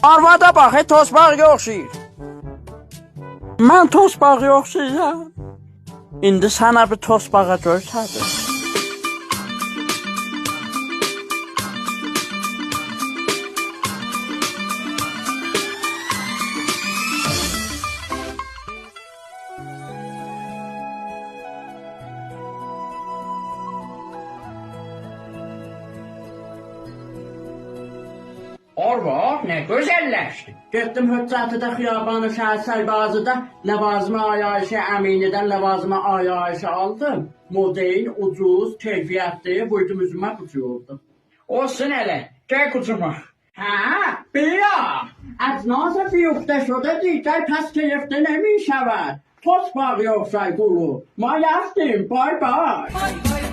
Arvada bax, tosbağa oxşayır. Mən tosbağa oxşayıram. İndi sənə bir tosbağa göstərdim. Arvad ne güzelleşti. Getdim Hüccətidə, Xiyabanı, Şəhər-Səybazıda ləvazımə Ayşə Əminidən ləvazımə Ayşə aldım. Model, ucuz, keyfiyyətli, vurdum üzümə qucuyordum. Olsun hele. Gel kucuma. Ha, bia! از ناز بیفته شده دیگر پس گرفته نمی شود. توس باقی افتای گروه. ما یفتیم. بای بای.